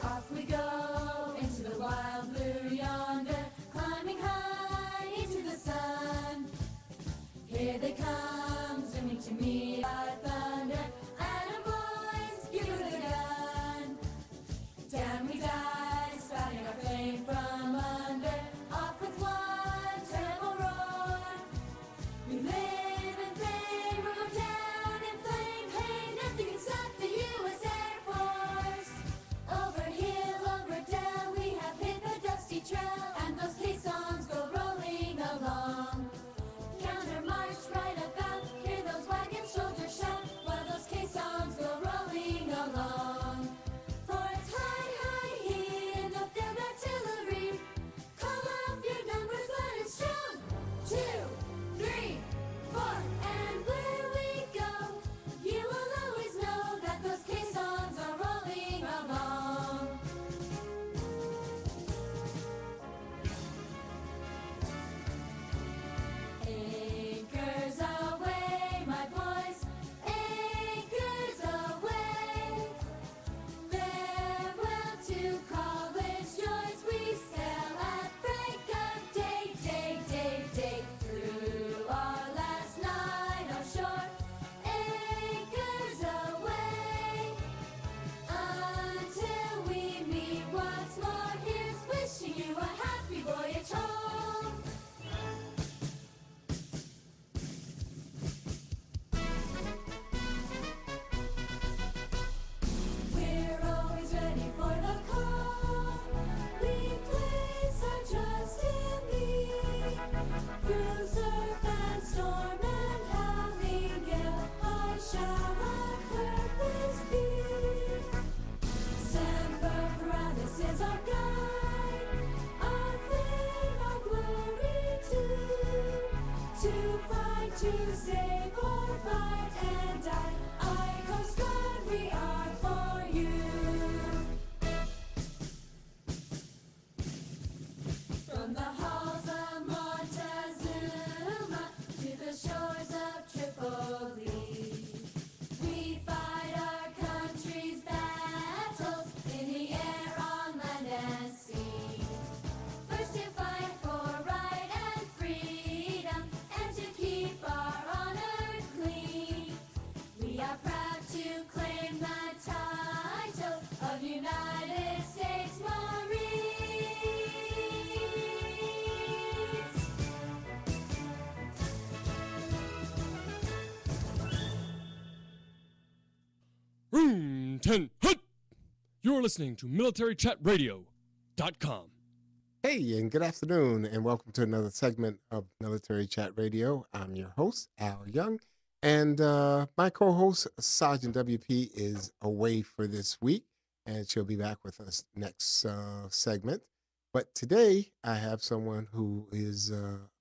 Off we go into the wild blue yonder, climbing high into the sun. Here they come, zooming to meet our thunder, and our boys give it a gun. Down we dive, spouting our flame from under, off with one terrible roar. We live in flame, we go down in flame, hey, nothing can stop the U.S. Air Force. Over hill, over down, we have hit the dusty trail, and those caissons go rolling along. Counter march right about, hear those wagon soldiers shout, while those caissons go rolling along. For it's high, high here in the field artillery. Call off your numbers, but it's strong. 2, 3, 4, and where we go, you will always know that those caissons are rolling along. Anchors away, my boys, anchors away. Farewell to college joys, we sail at break of day, day, day, day. Through our last night on shore, anchors away. Until we meet once more, here's wishing you a happy voyage home. We're always ready for the call. We place our trust in thee. Through surf and storm and howling gale, I shall our purpose be. Semper Paratus is our guide, our fame, our glory too. To fight, to save, or fight and die, I Coast Guard, we are for you. From the halls of Montezuma to the shores of Tripoli, we fight our country's battles in the air, on land and sea. First to fight for right and freedom, and to keep our honor clean. We are proud to claim the title of United States Marines. Room 10 Hut! You're listening to MilitaryChatRadio.com. Hey, and good afternoon, and welcome to another segment of Military Chat Radio. I'm your host, Al Young, and my co-host, Sergeant WP, is away for this week, and she'll be back with us next segment. But today, I have someone who is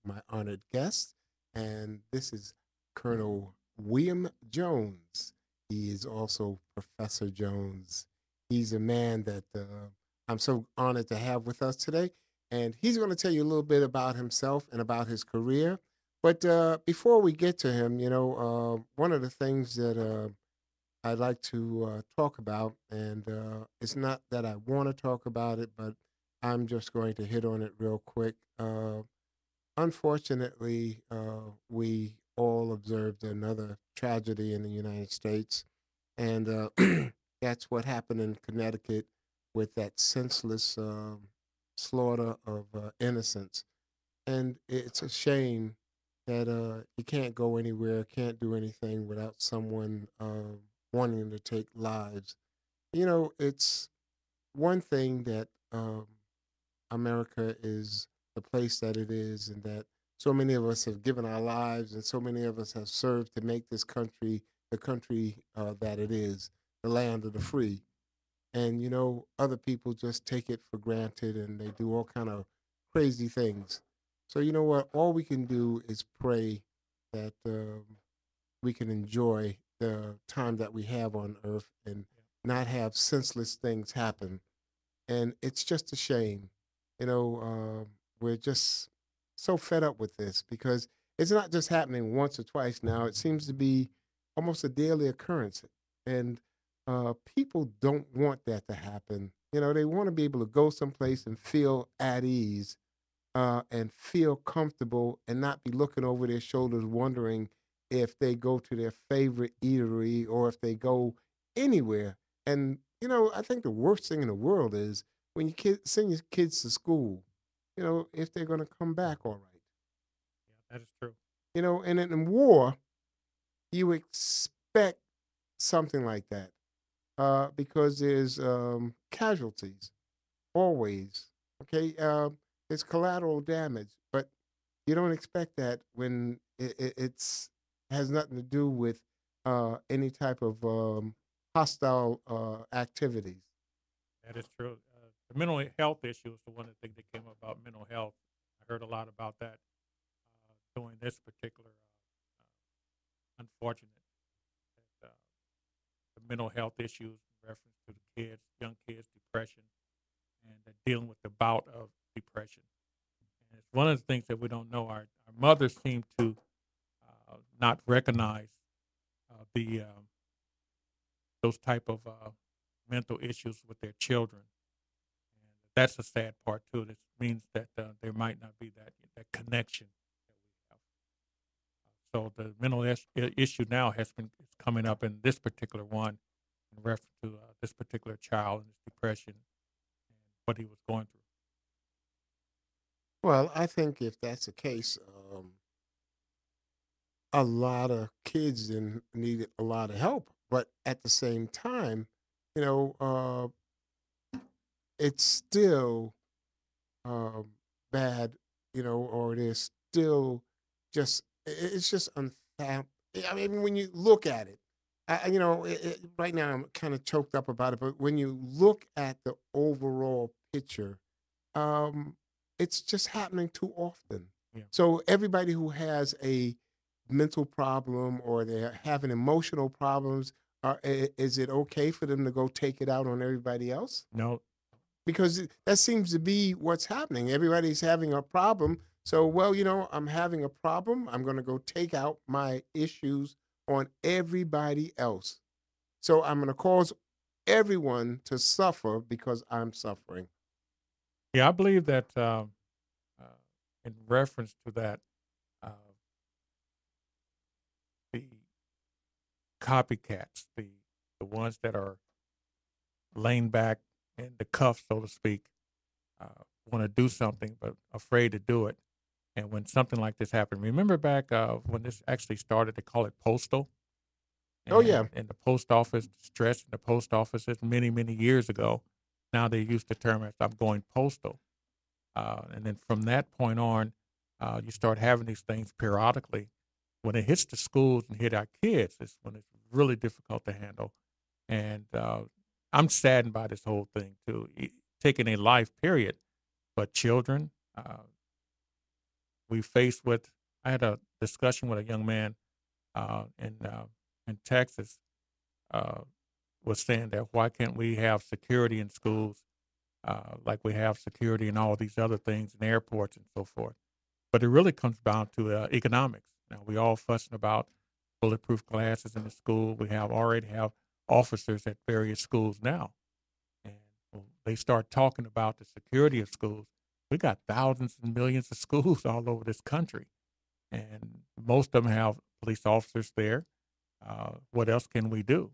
my honored guest, and this is Colonel William Jones. He is also Professor Jones. He's a man that I'm so honored to have with us today. And he's going to tell you a little bit about himself and about his career. But before we get to him, one of the things that I'd like to talk about, and it's not that I want to talk about it, but I'm just going to hit on it real quick. Unfortunately, we all observed another tragedy in the United States, and that's what happened in Connecticut with that senseless slaughter of innocents. And it's a shame that you can't go anywhere, can't do anything without someone wanting to take lives. It's one thing that America is the place that it is, and that so many of us have given our lives, and so many of us have served to make this country the country that it is, the land of the free. And other people just take it for granted, and they do all kind of crazy things. So you know what? All we can do is pray that we can enjoy the time that we have on earth, and not have senseless things happen. And it's just a shame. You know, we're just so fed up with this because it's not just happening once or twice now. It seems to be almost a daily occurrence. And people don't want that to happen. You know, they want to be able to go someplace and feel at ease and feel comfortable and not be looking over their shoulders wondering if they go to their favorite eatery or if they go anywhere. And, you know, I think the worst thing in the world is when you send your kids to school, you know, if they're going to come back all right. Yeah, that is true. You know, and in war, you expect something like that because there's casualties always. Okay. It's collateral damage, but you don't expect that when it's has nothing to do with any type of hostile activities. That is true. The mental health issue is the one of the things that came up about mental health. I heard a lot about that during this particular unfortunate the mental health issues in reference to the kids, young kids, depression, and dealing with the bout of depression. And it's one of the things that we don't know. Our mothers seem to not recognize the those type of mental issues with their children. And that's a sad part too. This means that there might not be that connection that we have. So the mental issue now has been is coming up in this particular one in reference to this particular child and his depression and what he was going through. Well, I think if that's the case, a lot of kids then needed a lot of help. But at the same time, you know, it's still um, bad, you know, or there's still just it's just unfathomable. I mean, when you look at it, you know, right now I'm kind of choked up about it, but when you look at the overall picture, um, it's just happening too often. Yeah. So everybody who has a mental problem or they're having emotional problems, is it okay for them to go take it out on everybody else? No, Because that seems to be what's happening. Everybody's having a problem. So, well, you know, I'm having a problem. I'm going to go take out my issues on everybody else. So I'm going to cause everyone to suffer because I'm suffering. yeah, I believe that uh, in reference to that, uh, the copycats, the ones that are laying back in the cuff, so to speak, want to do something but afraid to do it. And when something like this happened, remember back when this actually started, they call it postal, Oh, yeah. and the post office, stress in the post offices many years ago. Now they use the term as I'm going postal. And then from that point on, you start having these things periodically. When it hits the schools and hit our kids, it's when it's really difficult to handle. And I'm saddened by this whole thing too, taking a life period. But children, we faced with. I had a discussion with a young man in Texas. Uh, was saying that why can't we have security in schools like we have security in all these other things in airports and so forth. But it really comes down to economics. Now we all fussing about bulletproof glasses in the school. We have already have officers at various schools now, and when they start talking about the security of schools. We got thousands and millions of schools all over this country, and most of them have police officers there. What else can we do?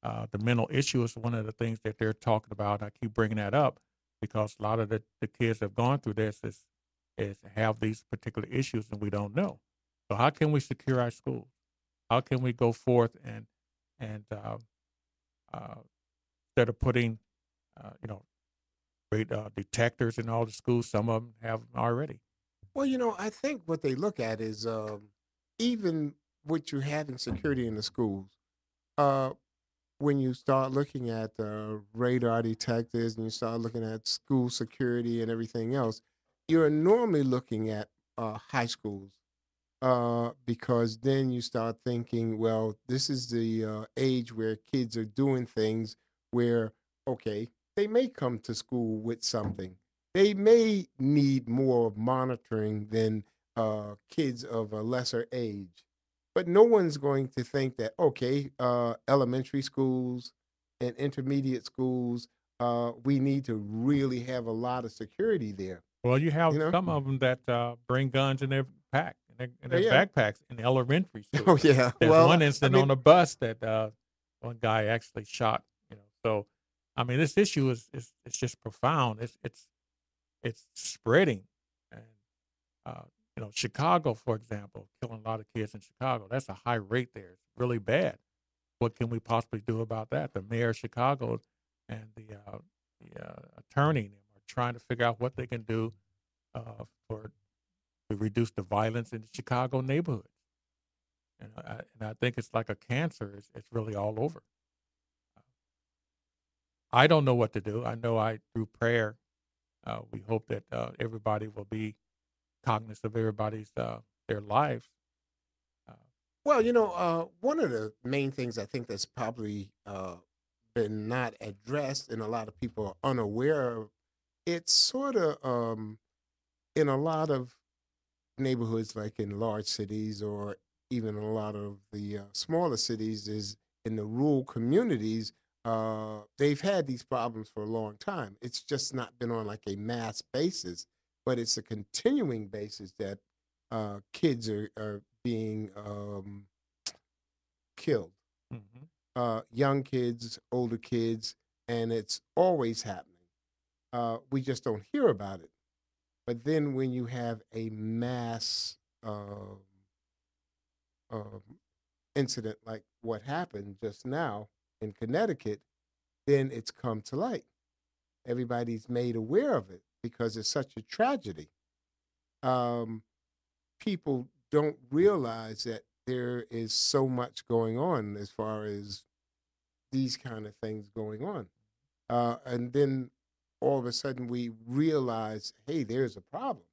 The mental issue is one of the things that they're talking about. I keep bringing that up because a lot of the kids that have gone through this is have these particular issues and we don't know. So how can we secure our schools? How can we go forth and uh, instead of putting you know great detectors in all the schools, some of them have 'em already. Well, you know, I think what they look at is even with you having security in the schools, uh, when you start looking at radar detectors and you start looking at school security and everything else, you're normally looking at high schools because then you start thinking, well, this is the age where kids are doing things where, okay, they may come to school with something. They may need more monitoring than kids of a lesser age. But no one's going to think that, okay, elementary schools and intermediate schools, we need to really have a lot of security there. Well, you have You know? some of them that bring guns in their pack, in their Yeah. backpacks in elementary Oh, school. yeah. There's Well, one I incident mean, on a bus that one guy actually shot. So I mean, this issue is it's just profound. It's spreading, and uh, Chicago, for example, killing a lot of kids in Chicago. That's a high rate there. It's really bad. What can we possibly do about that? The mayor of Chicago and the attorney are trying to figure out what they can do for to reduce the violence in the Chicago neighborhoods. And I think it's like a cancer. It's really all over. I don't know what to do. I know through prayer, we hope that everybody will be cognizant of everybody's their lives. Uh, well, one of the main things I think that's probably been not addressed and a lot of people are unaware of, it's sort of in a lot of neighborhoods, like in large cities or even a lot of the smaller cities, is in the rural communities. They've had these problems for a long time. It's just not been on like a mass basis, but it's a continuing basis that kids are being killed. mhm. Young kids, older kids, and it's always happening. We just don't hear about it. But then when you have a mass um, um, incident like what happened just now in Connecticut, then it's come to light. Everybody's made aware of it because it's such a tragedy. Um, People don't realize that there is so much going on as far as these kind of things going on. And then all of a sudden we realize, hey, there's a problem.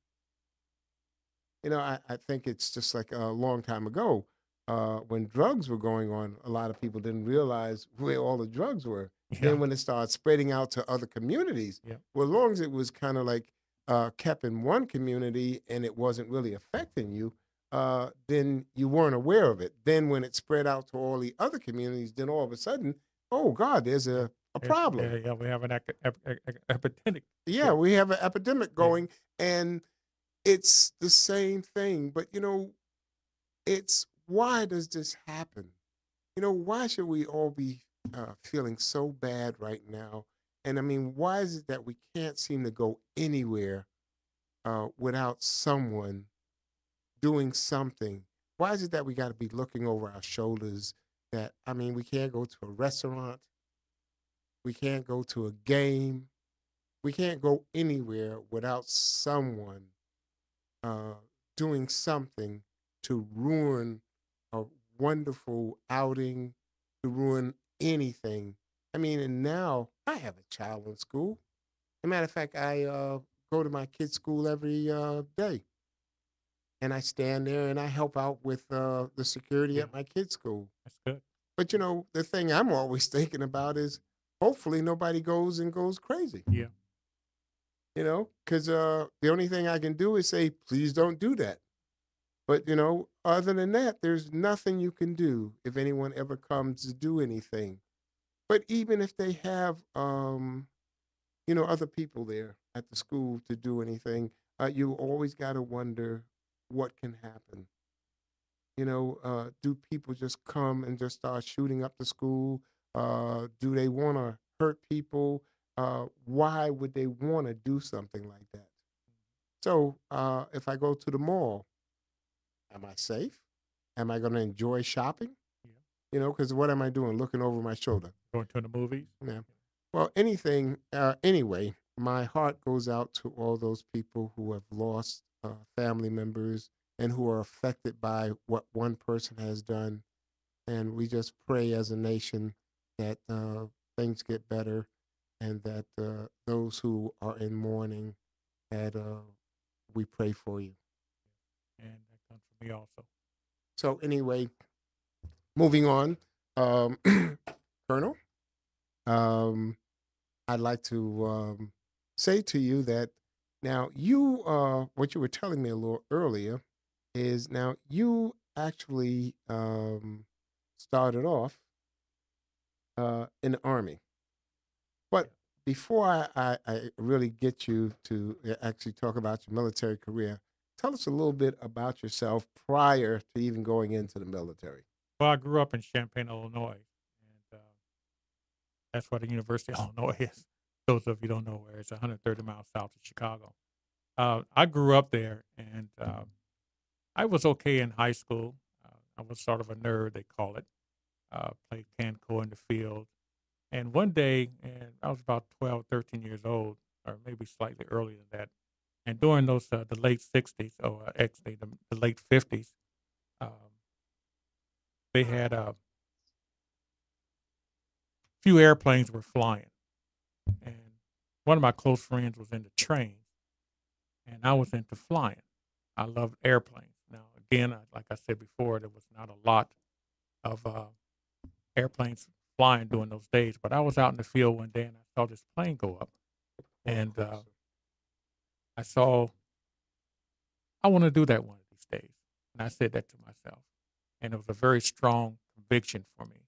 I think it's just like a long time ago when drugs were going on, a lot of people didn't realize where all the drugs were. Yeah, Then when it started spreading out to other communities, yeah, well, as long as it was kind of like kept in one community and it wasn't really affecting you, then you weren't aware of it. Then when it spread out to all the other communities, then all of a sudden, oh God, there's yeah. a Yeah, problem. yeah, we have an epidemic. Yeah, Yeah, we have an epidemic yeah, going, and it's the same thing. But it's why does this happen? Why should we all be feeling so bad right now? And I mean, why is it that we can't seem to go anywhere without someone doing something? Why is it that we got to be looking over our shoulders? That, I mean, we can't go to a restaurant, we can't go to a game, we can't go anywhere without someone uh, doing something to ruin a wonderful outing, to ruin anything. I mean, and now I have a child in school. As a matter of fact, I go to my kid's school every day, and I stand there and I help out with the security yeah. at my kid's school. That's good. But the thing I'm always thinking about is hopefully nobody goes crazy. Yeah, Because the only thing I can do is say, please don't do that. But other than that, there's nothing you can do if anyone ever comes to do anything. But even if they have, other people there at the school to do anything, you always got to wonder what can happen. Do people just come and just start shooting up the school? Do they want to hurt people? Why would they want to do something like that? So if I go to the mall, am I safe? Am I going to enjoy shopping? yeah. Because what am I doing? Looking over my shoulder. Going to the movies. Yeah. Well, anything, anyway, my heart goes out to all those people who have lost family members and who are affected by what one person has done. And we just pray as a nation that things get better and that those who are in mourning, that we pray for you. And that comes from me also. So, anyway, moving on. Colonel? um, I'd like to say to you that now you, what you were telling me a little earlier is now you actually started off in the Army. But before I really get you to actually talk about your military career, tell us a little bit about yourself prior to even going into the military. Well, I grew up in Champaign, Illinois, and that's where the University of Illinois is. Those of you don't know where it's 130 miles south of Chicago. I grew up there, and I was okay in high school. I was sort of a nerd, they call it. Played Canco in the field. And one day, and I was about 12, 13 years old, or maybe slightly earlier than that. And during those the late 60s, or actually the late 50s, um, they had a few airplanes were flying. And one of my close friends was into trains, and I was into flying. I loved airplanes. Now, again, like I said before, there was not a lot of airplanes flying during those days, but I was out in the field one day and I saw this plane go up, and I saw I want to do that one of these days, and I said that to myself, and it was a very strong conviction for me.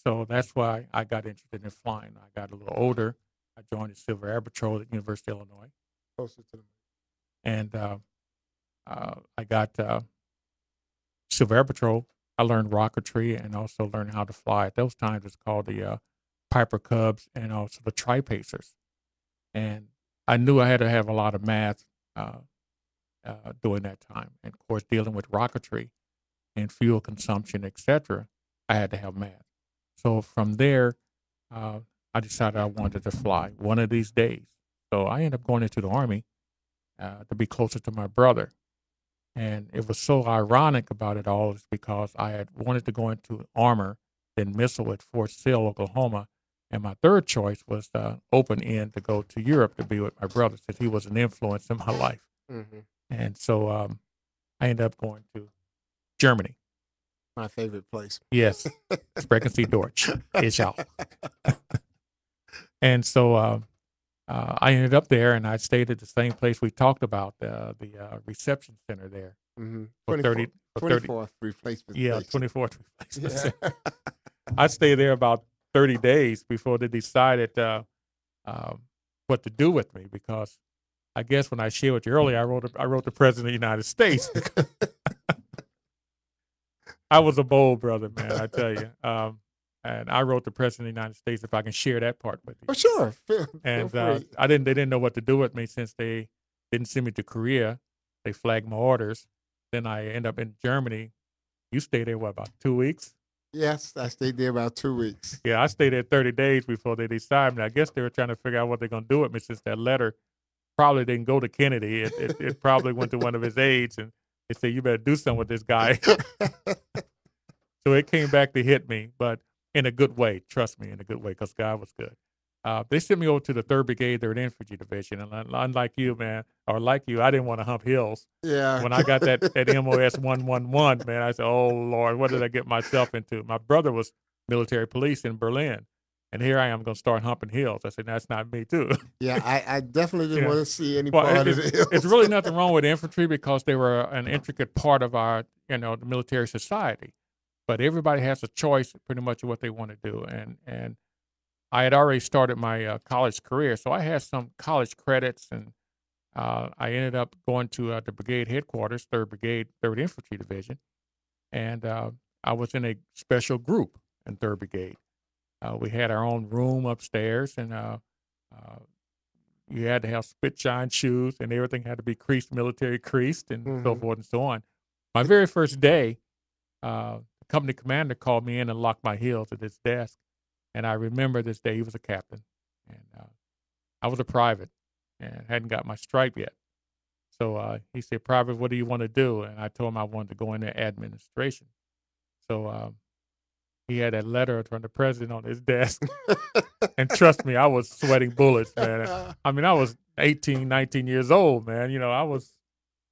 So that's why I got interested in flying. I got a little older. I joined the Civil Air Patrol at University of Illinois, Closer to the and I got Civil Air Patrol. I learned rocketry and also learned how to fly. At those times, it's called the Piper Cubs and also the Tri-Pacers. And I knew I had to have a lot of math uh, during that time. And of course, dealing with rocketry and fuel consumption, etc., I had to have math. So from there, uh, I decided I wanted to fly one of these days. So I ended up going into the Army to be closer to my brother. And it was so ironic about it all is because I had wanted to go into armor, then missile at Fort Sill, Oklahoma. And my third choice was open end to go to Europe to be with my brother, since he was an influence in my life. hmm And so I ended up going to Germany. My favorite place. Yes, Sprechen Sie Deutsch. Ich auch. And so I ended up there, and I stayed at the same place we talked about, the reception center there Mm-hmm. for 30, for 30, 24th replacement yeah, station. 24th replacement Yeah. center. I stayed there about 30 days before they decided what to do with me, because I guess when I shared with you earlier, I wrote the President of the United States. I was a bold brother, man, I tell you. And I wrote the President of the United States, if I can share that part with you. For sure. Feel And free. they didn't know what to do with me, since they didn't send me to Korea. They flagged my orders. Then I end up in Germany. You stayed there, what, about 2 weeks? Yes, I stayed there about 2 weeks. Yeah, I stayed there 30 days before they decided me. I guess they were trying to figure out what they're going to do with me, since that letter probably didn't go to Kennedy. It probably went to one of his aides, and they said, you better do something with this guy. So it came back to hit me, but in a good way. Trust me, in a good way, because God was good. They sent me over to the 3rd Brigade, 3rd Infantry Division, and unlike you, man, or like you, I didn't want to hump hills. Yeah. When I got that MOS 111, man, I said, "Oh Lord, what did I get myself into?" My brother was military police in Berlin, and here I am going to start humping hills. I said, "That's not me, too." Yeah, I definitely didn't Yeah. want to see any Well, part of the hills. it's really nothing wrong with infantry, because they were an intricate part of our, the military society. But everybody has a choice, pretty much, of what they want to do. And I had already started my college career, so I had some college credits, and I ended up going to the brigade headquarters, 3rd Brigade, 3rd Infantry Division, and I was in a special group in 3rd Brigade. We had our own room upstairs, and you had to have spit shine shoes, and everything had to be creased, military creased, and so Mhm. forth and so on. My very first day, the company commander called me in and locked my heels at his desk. And I remember this day. He was a captain, and I was a private, and hadn't got my stripe yet. So he said, "Private, what do you want to do?" And I told him I wanted to go into administration. So he had that letter from the president on his desk. And trust me, I was sweating bullets, man. I mean, I was 18, 19 years old, man. I was,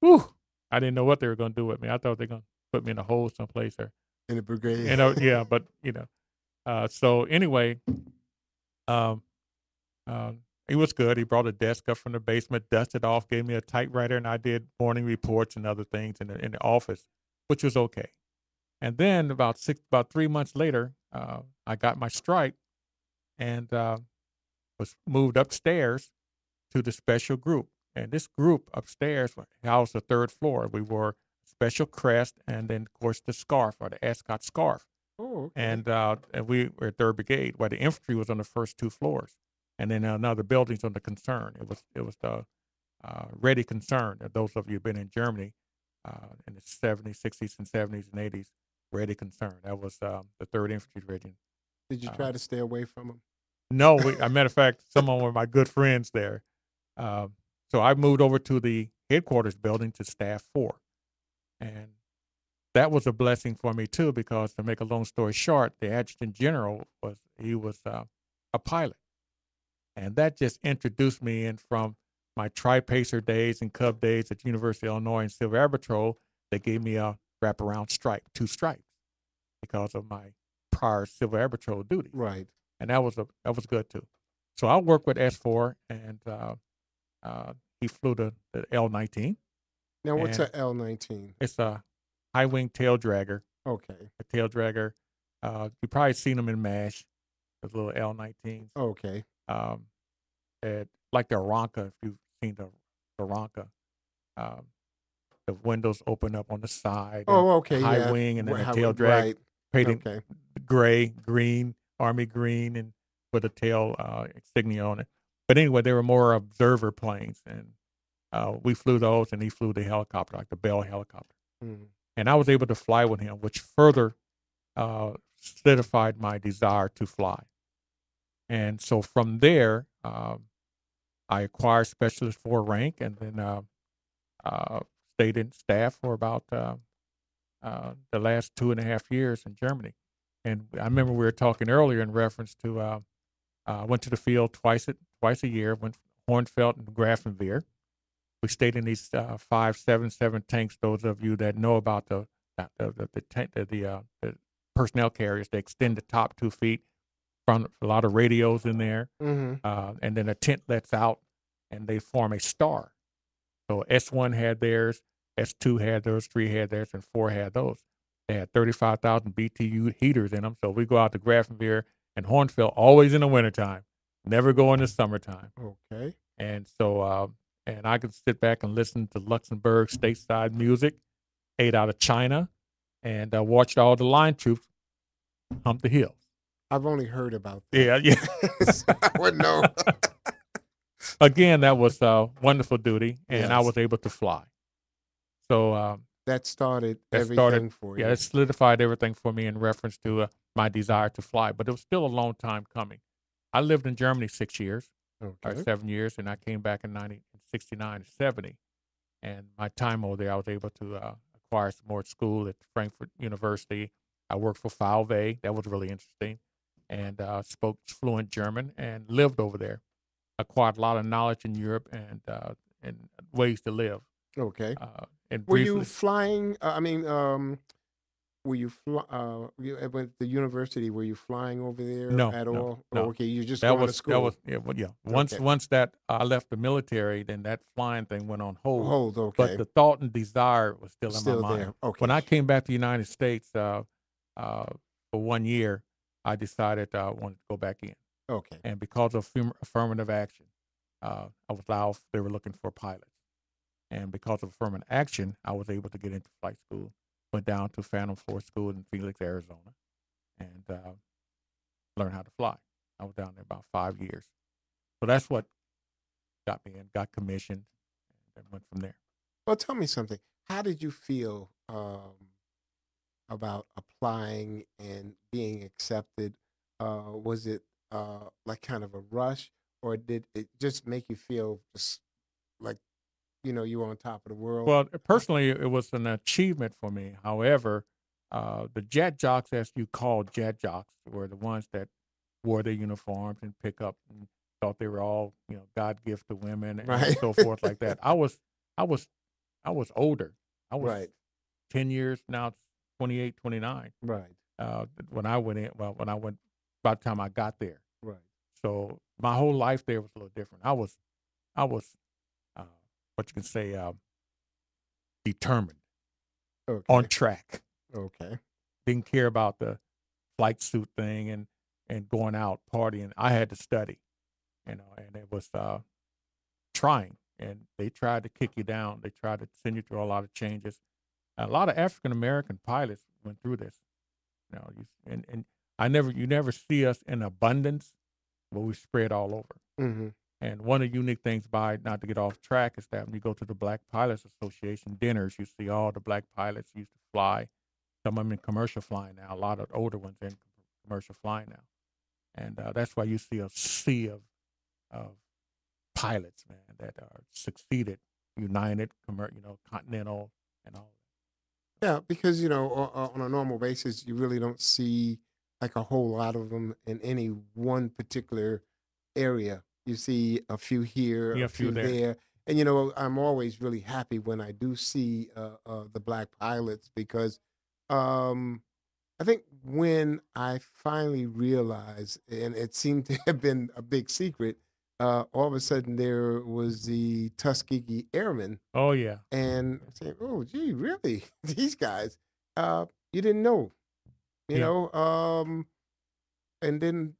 whew, I didn't know what they were going to do with me. I thought they were going to put me in a hole someplace, or, In the brigade. yeah, but, so anyway, Um, he was good. He brought a desk up from the basement, dusted off, gave me a typewriter, and I did morning reports and other things in the office, which was okay. And then about 3 months later, I got my stripe and was moved upstairs to the special group. And this group upstairs housed the third floor. We wore special crest and then, of course, the scarf or the ascot scarf. Oh, okay. And we were at Third Brigade, where the infantry was on the first two floors, and then another building's on the concern. It was the Ready Concern. Those of you who've been in Germany in the 70s, 60s, and 70s and 80s, Ready Concern. That was the Third Infantry Division. Did you try to stay away from them? No, a matter of fact, some of them were my good friends there. So I moved over to the headquarters building to Staff 4, and that was a blessing for me too, because to make a long story short, the adjutant general was a pilot, and that just introduced me in from my tri-pacer days and Cub days at University of Illinois and Civil Air Patrol. They gave me a wraparound stripe, 2 stripes, because of my prior Civil Air Patrol duty, Right. and that was good too. So I worked with S4, and he flew the L-19. Now, what's And a L-19? It's a high wing tail dragger. Okay. A tail dragger. You probably seen them in MASH, those little L-19s. Okay. Like the Aranca, if you've seen the Aranca. The windows open up on the side. Oh, and okay. High Yeah. wing and then a How- tail drag Right. painted Okay. gray, green, army green, and with a tail insignia on it. But anyway, they were more observer planes, and we flew those, and he flew the helicopter, like the Bell helicopter. Mhm. And I was able to fly with him, which further solidified my desire to fly. And so from there, I acquired Specialist 4 rank, and then stayed in staff for about the last 2.5 years in Germany. And I remember we were talking earlier in reference to went to the field twice a year, went Hornfeld and Grafenwehr. We stayed in these 577 tanks. Those of you that know about the personnel carriers, they extend the top 2 feet, from a lot of radios in there, Mhm. and then a tent lets out, and they form a star. So S1 had theirs, S2 had theirs, 3 had theirs, and 4 had those. They had 35,000 BTU heaters in them. So we go out to Grafenwehr and Hornfeld always in the wintertime, never go in the summertime. Okay. And so, and I could sit back and listen to Luxembourg stateside music, ate out of China, and watched all the line troops hump the hills. I've only heard about that. Yeah. So I wouldn't know. Again, that was a wonderful duty, and I Yes. was able to fly. So That started that everything for you. yeah, it solidified everything for me in reference to my desire to fly. But it was still a long time coming. I lived in Germany 6 years, or Okay. 7 years, and I came back in 1969 and 70. And my time over there, I was able to acquire some more school at Frankfurt University. I worked for Valve. That was really interesting. And spoke fluent German and lived over there. Acquired a lot of knowledge in Europe and ways to live. Okay. And Were briefly, you flying? Were you at the university? Were you flying over there No, at no, all? no. Oh, okay. You just that going to was school. that was yeah, well, yeah. Once Okay. once that I left the military, then that flying thing went on hold. Hold. But Okay. the thought and desire was still in Still my mind. there. Okay. When I came back to the United States for 1 year, I decided I wanted to go back in. Okay. And because of affirmative action, I was allowed. They were looking for pilots, and because of affirmative action, I was able to get into flight school. Went down to Phantom Force School in Phoenix, Arizona, and learned how to fly. I was down there about 5 years. So that's what got me in. Got commissioned, and went from there. Well, tell me something. How did you feel about applying and being accepted? Was it like kind of a rush, or did it just make you feel just like you were on top of the world? Well, personally, it was an achievement for me. However, the jet jocks, as you call jet jocks, were the ones that wore their uniforms and pick up and thought they were all, God gift to women and Right. so forth like that. I was older. I was Right. 10 years now, it's 28, 29. Right. When I went in, by the time I got there. Right. So my whole life there was a little different. I was, uh, what you can say, determined, on Okay. track. Okay. Didn't care about the flight suit thing and going out partying. I had to study, and it was trying. And they tried to kick you down. They tried to send you through a lot of changes. A lot of African American pilots went through this. And you never see us in abundance, but we spread all over. Mm-hmm. And one of the unique things, by not to get off track, is that when you go to the Black Pilots Association dinners, you see all the black pilots used to fly. Some of them in commercial flying now. A lot of older ones in commercial flying now, and that's why you see a sea of pilots, man, that are succeeded, United, Continental, and all. Yeah, because on a normal basis, you really don't see like a whole lot of them in any one particular area. You see a few here, Yeah, a a few few there. there, and I'm always really happy when I do see the black pilots because um, I think when I finally realized, and it seemed to have been a big secret, all of a sudden there was the Tuskegee Airmen, Oh yeah, and I'm saying, "Oh, gee, really? These guys? You didn't know, you yeah, know?" And then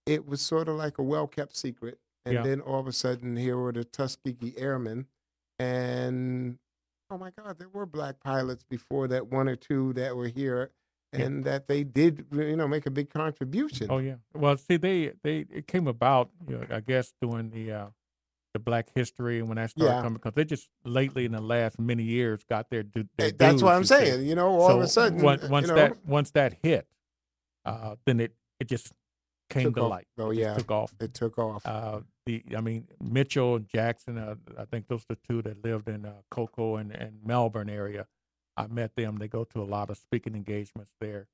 it was sort of like a well-kept secret, and yeah, then all of a sudden, here were the Tuskegee Airmen, and oh my God, there were black pilots before that, one or two that were here, yeah. and that they did, make a big contribution. Oh yeah. Well, see, it came about, I guess, during the Black history, and when that started Yeah, coming, because they just lately in the last many years got their that's what dues. I'm You see, saying. All of a so sudden, once that hit, then it just came took to off. light. Oh It just yeah, took off. it took off. I mean, Mitchell and Jackson, I think those are the two that lived in Cocoa and Melbourne area. I met them. They go to a lot of speaking engagements there.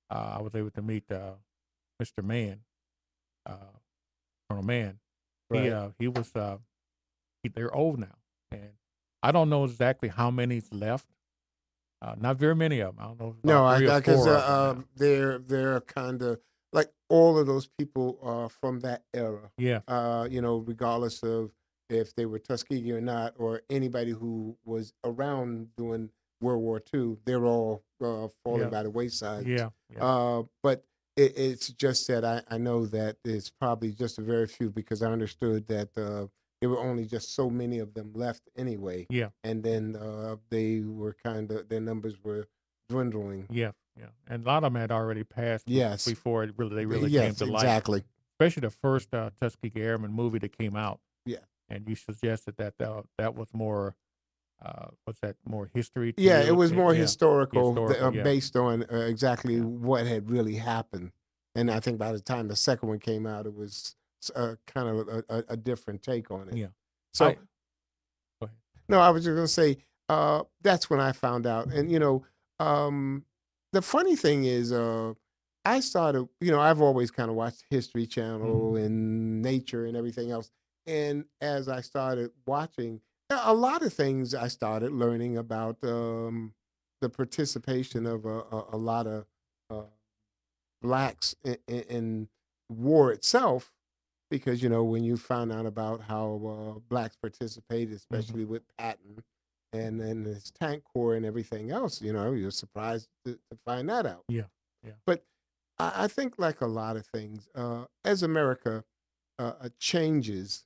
I was able to meet Mr. Mann, uh, Colonel Mann. Right. He was they're old now, and I don't know exactly how many's left. Not very many of them. I don't know, No, about I three or got because four of them now. they're kind of like all of those people are from that era. Yeah, Regardless of if they were Tuskegee or not, or anybody who was around during World War II, they're all falling yeah, by the wayside. yeah, yeah, But it's just that I know that it's probably just a very few because I understood that there were only just so many of them left anyway, yeah, and then they were their numbers were dwindling. yeah, yeah. And a lot of them had already passed Yes. before they really came Yes, to light. exactly. Especially the first Tuskegee Airmen movie that came out, Yeah. and you suggested that was more, what's that, more history Yeah, it to was it? more Yeah, historical, historical. Yeah, based on exactly yeah, what had really happened. And yeah, I think by the time the second one came out, it was kind of a different take on it. yeah. I So, Go ahead. no, I was just going to say that's when I found out. And, um, the funny thing is, I started, I've always kind of watched History Hmm. Channel and Nature and everything else. And as I started watching, a lot of things I started learning about the participation of a lot of uh, blacks in war itself, because when you found out about how blacks participated, Hmm. especially with Patton and then his tank corps and everything else, you're surprised to find that out. Yeah, yeah. But I think, like a lot of things, as America changes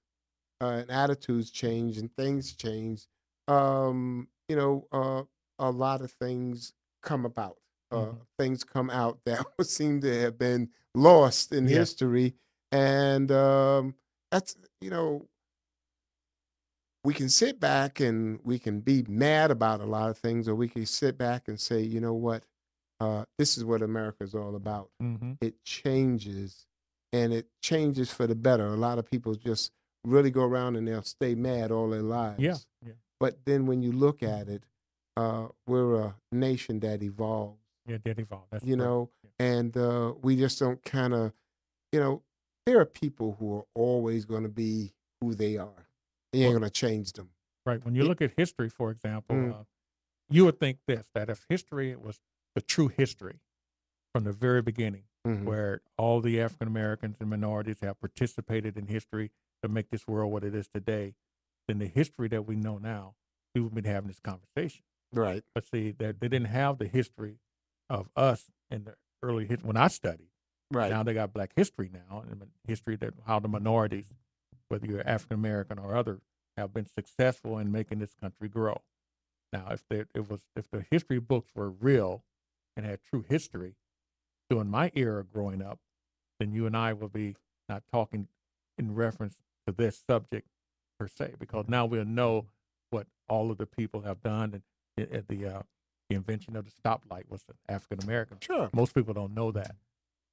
and attitudes change and things change, um, you know, uh, a lot of things come about. Hmm. Things come out that seem to have been lost in Yeah, history, and that's we can sit back and we can be mad about a lot of things, or we can sit back and say, you know what, this is what America is all about. hmm, It changes, and it changes for the better. A lot of people just really go around and they'll stay mad all their yeah, lives. yeah, But then when you look at it, we're a nation that evolves, yeah. Did evolve. That's you correct. know, Yeah. and we just don't kind of, you know, there are people who are always going to be who they are. You ain't Well, going to change them. right. When you It, look at history, for example, mm, you would think this, that if history was the true history from the very beginning, Mhm. where all the African Americans and minorities have participated in history to make this world what it is today, then the history that we know now, we would be having this conversation. Right. But see, they didn't have the history of us in the early history when I studied. Right. Now they got Black history now, and history that how the minorities, whether you're African American or other, have been successful in making this country grow. Now, if the history books were real and had true history during my era growing up, then you and I will be not talking in reference to this subject per se, because now we'll know what all of the people have done, and the invention of the stoplight was an African American. Sure. Most people don't know that.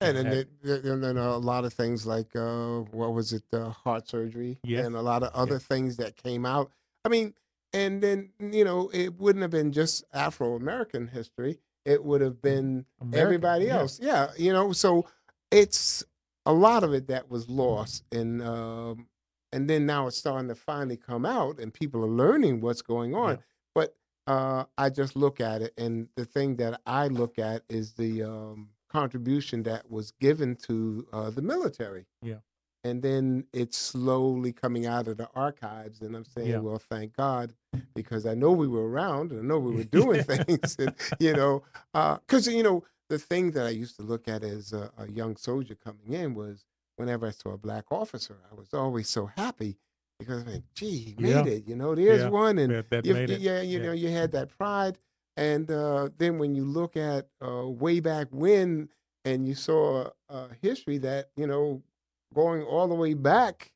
And And then, and then a lot of things like what was it, heart surgery, Yes. and a lot of other Yes. things that came out. I mean, and then it wouldn't have been just Afro American history; it would have been American, everybody yeah. else. Yeah, so it's a lot of it that was lost, and then now it's starting to finally come out, and people are learning what's going on. Yeah. But I just look at it, and the thing that I look at is the contribution that was given to the military. Yeah. And then it's slowly coming out of the archives, and I'm saying, Yeah. well, thank God, because I know we were around, and I know we were doing things, and because the thing that I used to look at as a young soldier coming in was whenever I saw a Black officer, I was always so happy because I'm like, gee, he made Yeah. it, there's Yeah. one, and That made it. yeah, you had that pride, and then when you look at way back when, and you saw history that going all the way back,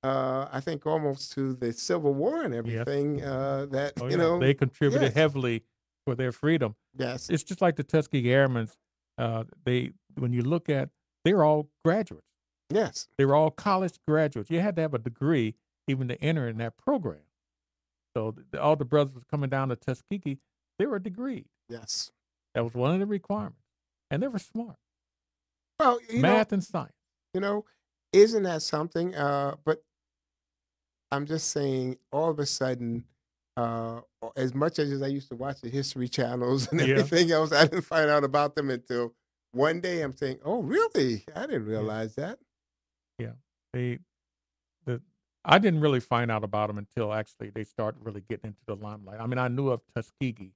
I think almost to the Civil War and Yes. everything. That Oh yeah. They contributed yes, heavily for their freedom. yes, It's just like the Tuskegee Airmen. When you look at, they were all graduates. yes, They were all college graduates. You had to have a degree even to enter in that program. So all the brothers was coming down to Tuskegee, they were degreed. yes. That was one of the requirements, and they were smart. Well, Math and science. Isn't that something? But I'm just saying, all of a sudden, as much as I used to watch the history channels and Yeah. everything else, I didn't find out about them until one day. I'm saying, oh, really? I didn't realize that. Yeah. I didn't really find out about them until actually they started really getting into the limelight. I mean, I knew of Tuskegee,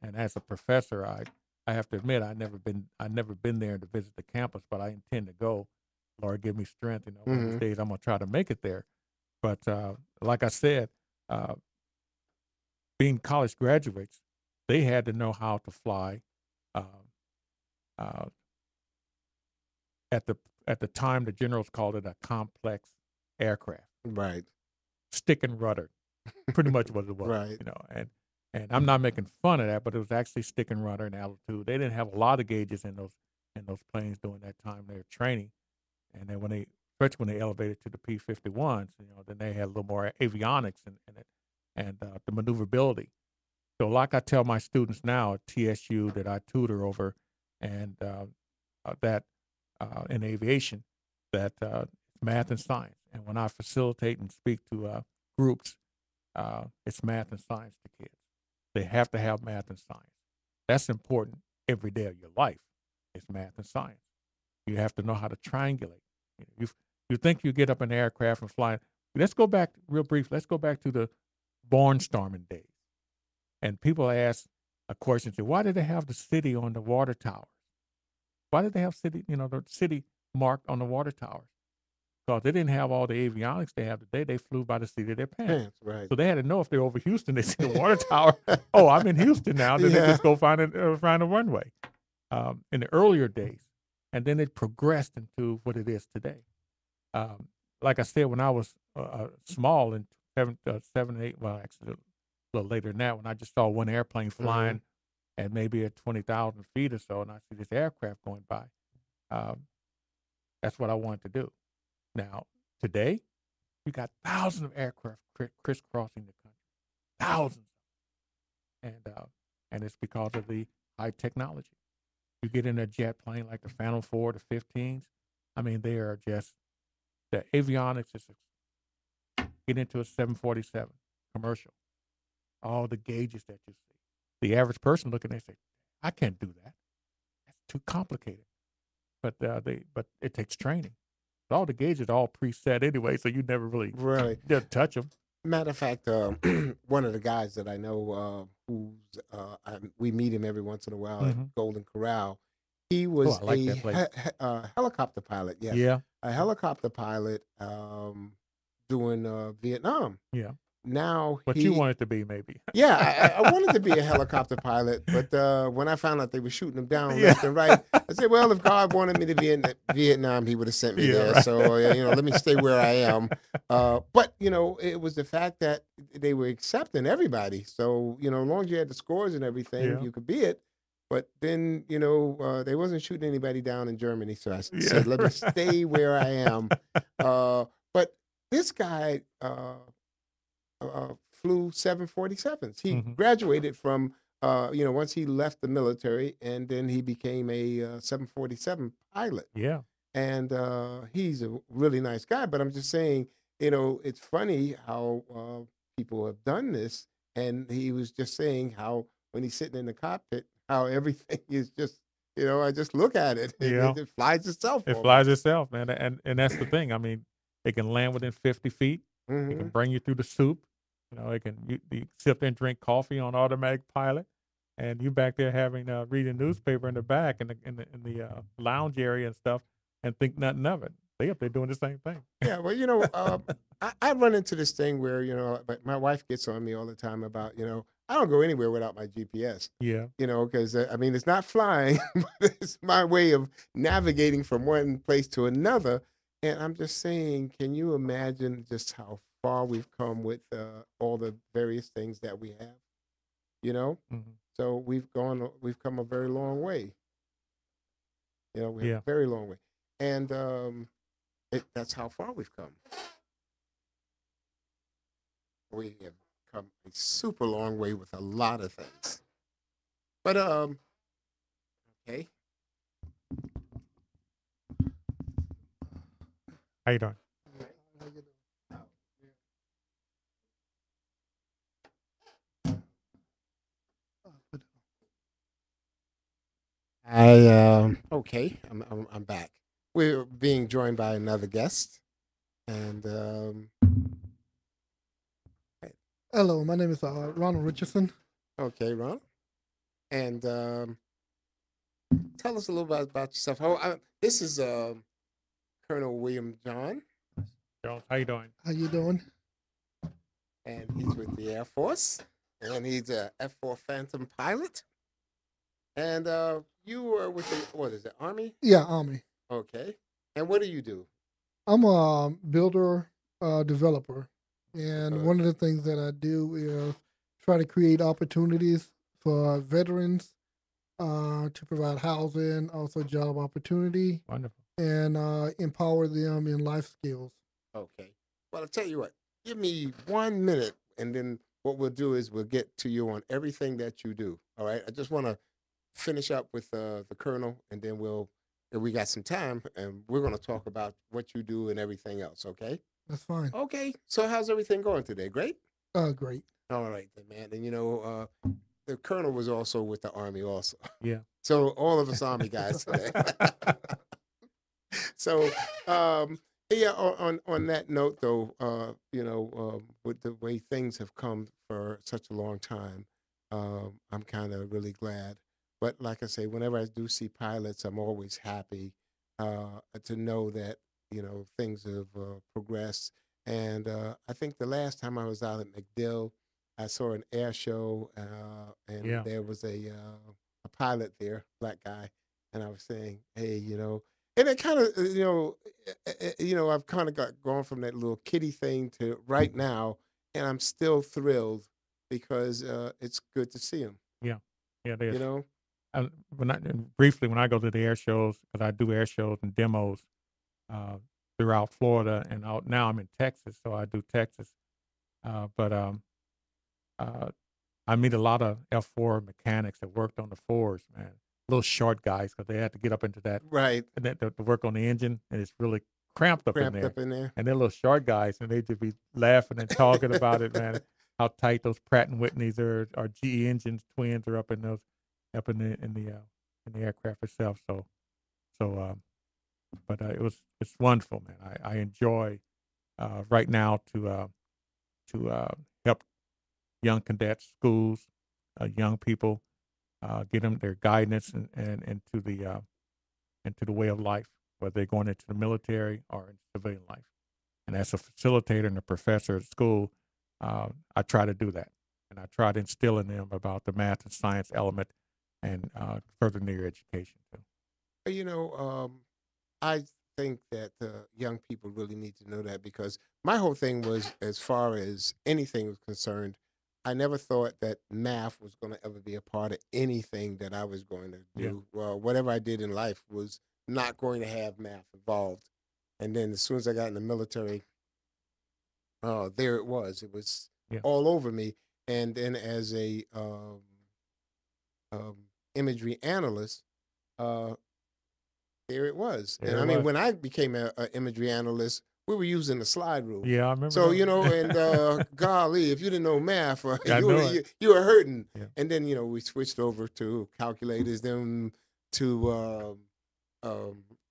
and as a professor, I have to admit I've never been there to visit the campus, but I intend to go. Lord, give me strength. One of these Mhm. days I'm gonna try to make it there. But like I said, being college graduates, they had to know how to fly. Uh, uh, at the time, the generals called it a complex aircraft, Right, stick and rudder, pretty much what it was. right. And I'm not making fun of that, but it was actually stick and rudder and altitude. They didn't have a lot of gauges in those planes during that time they were training. And then especially when they elevated to the P-51s, then they had a little more avionics in it and the maneuverability. So like I tell my students now at TSU that I tutor over, and that in aviation, that math and science. And when I facilitate and speak to groups, it's math and science to kids. They have to have math and science. That's important every day of your life. It's math and science. You have to know how to triangulate. You think you get up in an aircraft and fly. Let's go back real brief. Let's go back to the barnstorming days. And people ask a question, say, why did they have the city on the water towers? Why did they have the city mark on the water towers? Because they didn't have all the avionics they have today. They flew by the seat of their pants. Right. So they had to know if they're over Houston, they see the water tower. Oh, I'm in Houston now. Then they Yeah. just go find a runway. In the earlier days, and then it progressed into what it is today. Like I said, when I was small in 7, 8, well, actually a little later than that, when I just saw one airplane flying at maybe at 20,000 feet or so, and I see this aircraft going by, that's what I wanted to do. Now, today, we got thousands of aircraft crisscrossing the country, thousands, and it's because of the high technology. You get in a jet plane like the Phantom 4, the 15s. I mean, they are just the avionics is. Get into a 747 commercial, all the gauges that you see. The average person looking, they say, "I can't do that. That's too complicated." but it takes training. All the gauges are all preset anyway, so you never really Really. touch them. Matter of fact, one of the guys that I know, we meet him every once in a while at Mhm. Golden Corral. He Oh, was I like a that place. helicopter pilot. Yes, Yeah, a helicopter pilot doing Vietnam. yeah. Now What you want it to be, maybe. yeah, I wanted to be a helicopter pilot, but when I found out they were shooting them down Yeah. left and right, I said, well, if God wanted me to be in Vietnam, he would have sent me Yeah, there. right. So, let me stay where I am. But, it was the fact that they were accepting everybody. So, as long as you had the scores and everything, Yeah. you could be it. But then, they wasn't shooting anybody down in Germany. So I Yeah, said, let me right. stay where I am. But this guy, flew 747s. He Mhm. graduated from, once he left the military, and then he became a 747 pilot. Yeah. And he's a really nice guy. But I'm just saying, it's funny how people have done this. And he was just saying how when he's sitting in the cockpit, how everything is just, I just look at it. Yeah. It flies itself It flies almost. itself, man, and that's the thing. I mean, it can land within 50 feet. It can Hmm. bring you through the soup. It can you sip and drink coffee on automatic pilot, and you back there having reading newspaper in the back in the lounge area and stuff, and think nothing of it. They up there doing the same thing. Yeah, well, I run into this thing where, but my wife gets on me all the time about, I don't go anywhere without my GPS, Yeah, because I mean, it's not flying, but it's my way of navigating from one place to another. And I'm just saying, can you imagine just how far we've come with all the various things that we have, you know? hmm, So we've come a very long way. We have yeah, a very long way. And that's how far we've come. We have come a super long way with a lot of things. But okay. How you doing? Okay, I'm back. We're being joined by another guest, and Hello, my name is Ronald Richardson. okay, Ron, and tell us a little bit about yourself. This is Colonel William John, Jones, how you doing? How you doing? and he's with the Air Force, and he's a F-4 Phantom pilot. And you were with the what is it, Army? Yeah, Army. Okay. And what do you do? I'm a builder, developer, and Uh, one of the things that I do is try to create opportunities for veterans to provide housing, also job opportunity, Wonderful. and empower them in life skills. okay. Well, I'll tell you what. Give me 1 minute, and then what we'll do is we'll get to you on everything that you do. All right. I just want to finish up with the Colonel, and then if we got some time, and we're going to talk about what you do and everything else. Okay. That's fine. Okay. So how's everything going today? Great. Great. All right, then, man. And the Colonel was also with the Army, also. Yeah. So all of us Army guys today. So, yeah. On that note, though, with the way things have come for such a long time, I'm kind of really glad. But like I say, whenever I do see pilots, I'm always happy to know that things have progressed. And I think the last time I was out at MacDill, I saw an air show, and Yeah. there was a pilot there, black guy, and I was saying, hey, and it kind of, I've kind of gone from that little kiddie thing to right now, and I'm still thrilled because it's good to see him. Yeah. Yeah, it You is. know, And briefly, when I go to the air shows, because I do air shows and demos uh, throughout Florida, and now I'm in Texas, so I do Texas. But uh, I meet a lot of F4 mechanics that worked on the fours, man. Little short guys, because they had to get up into that right? and to work on the engine, and it's really cramped up in Cramped there. up in there. And they're little short guys, and they just be laughing and talking about it, man. How tight those Pratt and Whitneys or GE engines, twins are up in the aircraft itself. So But it's wonderful, man. I enjoy right now to help young cadets, schools, young people, get them their guidance and into the way of life, whether they're going into the military or in civilian life. And as a facilitator and a professor at school, I try to do that, and I try to instill in them about the math and science element, and further their education too. You know, I think that young people really need to know that because my whole thing was, as far as anything was concerned, I never thought that math was going to ever be a part of anything that I was going to Yeah. do. Well, whatever I did in life was not going to have math involved. And then as soon as I got in the military, there it was. It was Yeah. all over me. And then as a um, imagery analyst, uh, there it was. There And it I mean, was. when I became a imagery analyst, we were using the slide rule. Yeah, I remember So those. you know, and golly, if you didn't know math, I you were know it. you were hurting. Yeah. And then we switched over to calculators, then to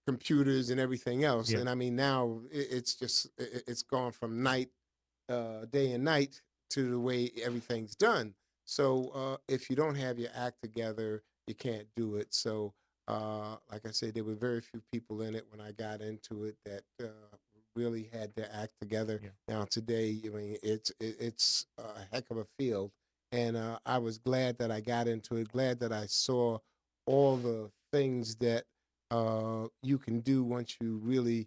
computers and everything else. Yeah. And I mean, now it's just it's gone from day and night to the way everything's done. So if you don't have your act together, you can't do it. So like I said, there were very few people in it when I got into it that really had their act together. Yeah. Now today, I mean, it's a heck of a field, and I was glad that I got into it. Glad that I saw all the things that you can do once you really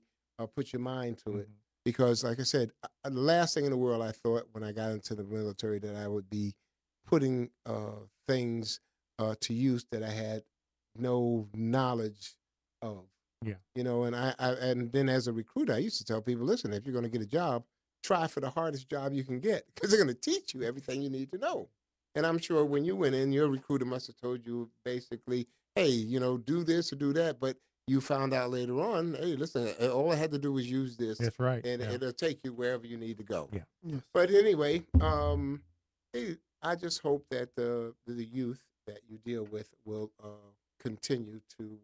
put your mind to it. Mhm. Because, like I said, the last thing in the world I thought when I got into the military that I would be putting things to use that I had no knowledge of. Yeah. And and then as a recruiter, I used to tell people, listen, if you're going to get a job, try for the hardest job you can get because they're going to teach you everything you need to know. And I'm sure when you went in, your recruiter must have told you basically, hey, do this or do that. But you found out later on, hey, listen, all I had to do was use this, That's right. and Yeah. it'll take you wherever you need to go. Yeah. Yes. But anyway, hey, I just hope that the youth that you deal with will continue to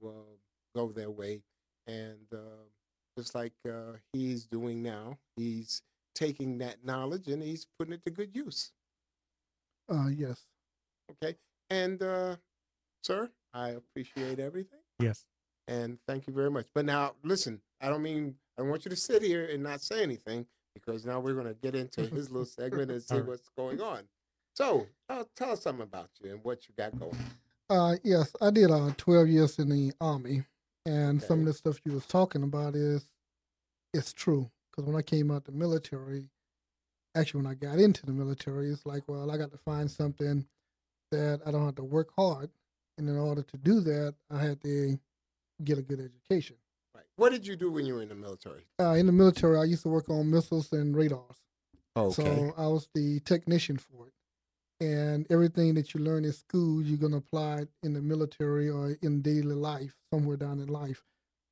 go their way, and just like he's doing now, he's taking that knowledge and he's putting it to good use. Yes. Okay, and sir, I appreciate everything. Yes. And thank you very much. But now, listen, I don't want you to sit here and not say anything because now we're going to get into his little segment and see All right. what's going on. So, tell us something about you and what you got going. Yes, I did 12 years in the Army, and some of Okay. the stuff you was talking about it's true. Because when I came out the military, actually when I got into the military, it's like, well, I got to find something that I don't have to work hard, and in order to do that, I had to get a good education. Right. What did you do when you were in the military? In the military, I used to work on missiles and radars, Okay. so I was the technician for it. And everything that you learn in school, you're gonna apply it in the military or in daily life, somewhere down in life.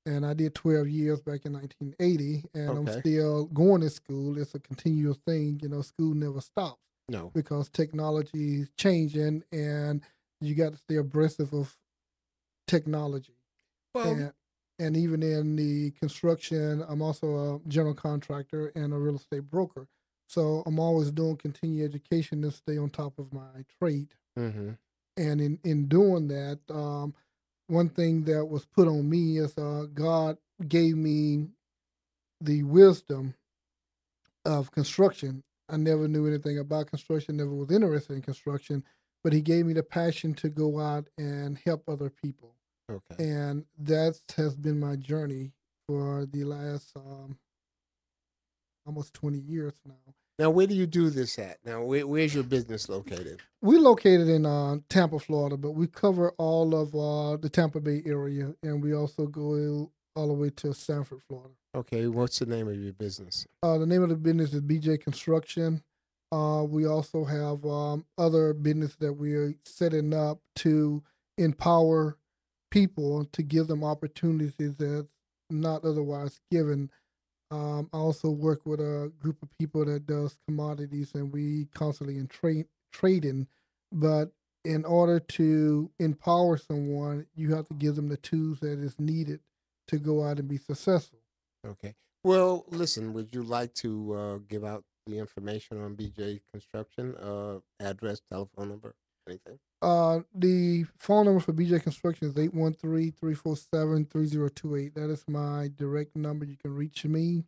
And I did 12 years back in 1980, and I'm Okay. still going to school. It's a continuous thing, school never stops No. because technology is changing, and you got to stay abreast of technology. Well, And even in the construction, I'm also a general contractor and a real estate broker. So I'm always doing continuing education to stay on top of my trade. mm-hmm. And in doing that, one thing that was put on me is God gave me the wisdom of construction. I never knew anything about construction, never was interested in construction, but He gave me the passion to go out and help other people. Okay. And that has been my journey for the last almost 20 years now. Now, where do you do this at? Now, where's your business located? We're located in Tampa, Florida, but we cover all of the Tampa Bay area, and we also go all the way to Sanford, Florida. Okay. What's the name of your business? The name of the business is BJ Construction. We also have other business that we're setting up to empower people to give them opportunities that's not otherwise given. I also work with a group of people that does commodities, and we constantly in trading. But in order to empower someone, you have to give them the tools that is needed to go out and be successful. Okay. Well, listen, would you like to give out the information on BJ Construction? Address, telephone number, anything? The phone number for BJ Construction is 813-347-3028. That is my direct number. You can reach me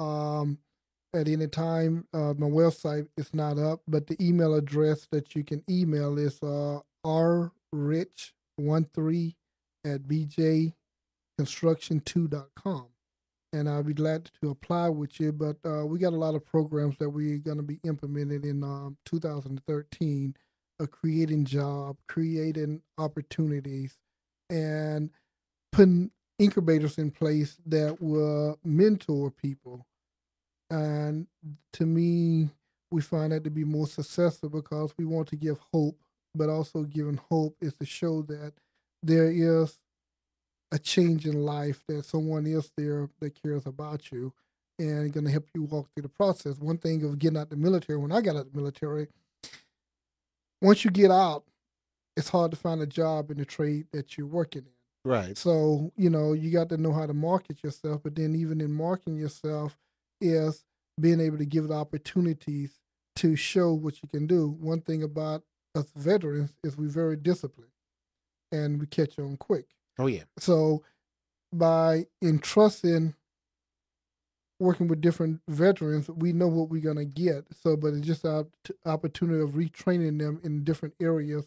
at any time. My website is not up, but the email address that you can email is rrich13 at bjconstruction2.com. And I'll be glad to apply with you. But we got a lot of programs that we're going to be implementing in 2013, creating jobs, creating opportunities, and putting incubators in place that will mentor people. And to me, we find that to be more successful because we want to give hope, but also giving hope is to show that there is a change in life, that someone is there that cares about you and going to help you walk through the process. One thing of getting out the military, when I got out of the military, once you get out, it's hard to find a job in the trade that you're working in. Right. So, you got to know how to market yourself, but then even in marketing yourself is being able to give the opportunities to show what you can do. One thing about us veterans is we're very disciplined and we catch on quick. Oh, yeah. So by entrusting working with different veterans, we know what we're going to get. So, but it's just our opportunity of retraining them in different areas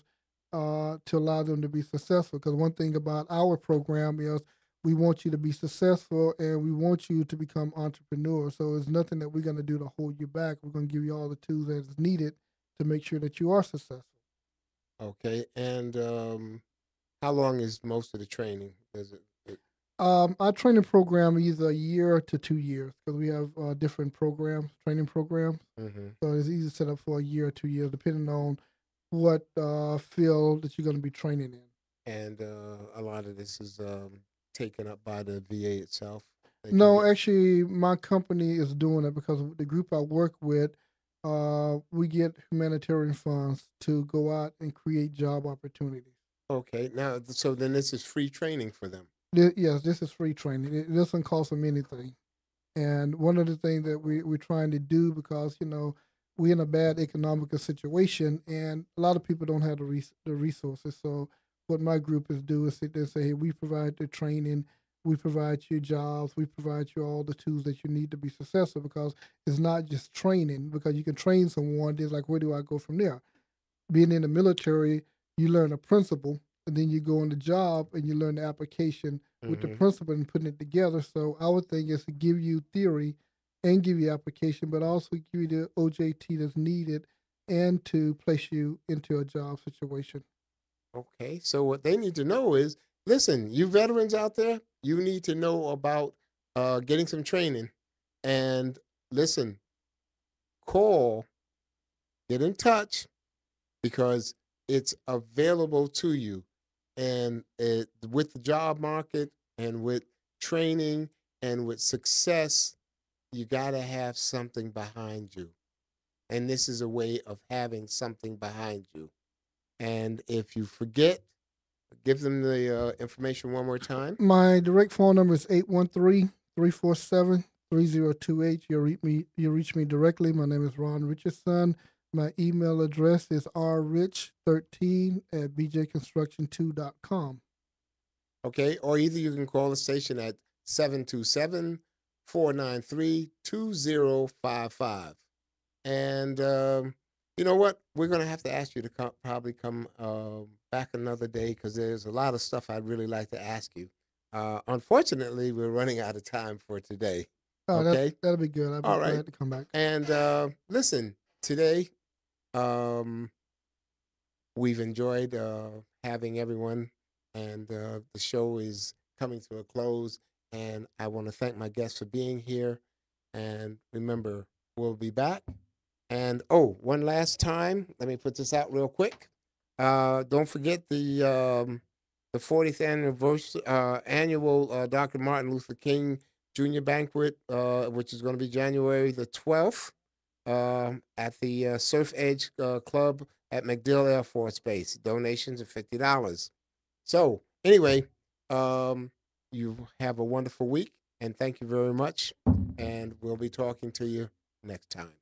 to allow them to be successful. Because one thing about our program is we want you to be successful and we want you to become entrepreneurs. So it's nothing that we're going to do to hold you back. We're going to give you all the tools that is needed to make sure that you are successful. Okay. And how long is most of the training? Is it? Our training program is either a year to 2 years because we have different programs, training programs. Mm-hmm. So it's easy to set up for a year or 2 years, depending on what field that you're going to be training in. And a lot of this is taken up by the VA itself. No, actually, my company is doing it because the group I work with, we get humanitarian funds to go out and create job opportunities. Okay. Now, so then this is free training for them. Yes, this is free training. It doesn't cost them anything. And one of the things that we're trying to do, because we're in a bad economical situation, and a lot of people don't have the resources. So what my group is do is sit there and say, hey, we provide the training, we provide you jobs, we provide you all the tools that you need to be successful. Because it's not just training, because you can train someone. It's like, where do I go from there? Being in the military, you learn a principle, and then you go on the job and you learn the application with the principle and putting it together. So our thing is to give you theory and give you application, but also give you the OJT that's needed and to place you into a job situation. Okay. So what they need to know is, listen, you veterans out there, you need to know about getting some training. And listen, call, get in touch, because it's available to you. And with the job market and with training and with success, you got to have something behind you. And this is a way of having something behind you. And if you forget, give them the information one more time. My direct phone number is 813-347-3028. You'll reach me directly. My name is Ron Richardson. My email address is rrich13 at bjconstruction2.com. Okay. Or either you can call the station at 727-493-2055. And you know what? We're going to have to ask you to probably come back another day, because there's a lot of stuff I'd really like to ask you. Unfortunately, we're running out of time for today. Oh, Okay. that'll be good. I'll be glad to come back. And listen, today we've enjoyed having everyone, and the show is coming to a close. And I want to thank my guests for being here. And remember, we'll be back. And one last time, let me put this out real quick. Don't forget the 40th annual Dr. Martin Luther King Jr. banquet, which is going to be January the 12th at the Surf Edge Club at MacDill Air Force Base. Donations are $50. So anyway, you have a wonderful week, and thank you very much. And we'll be talking to you next time.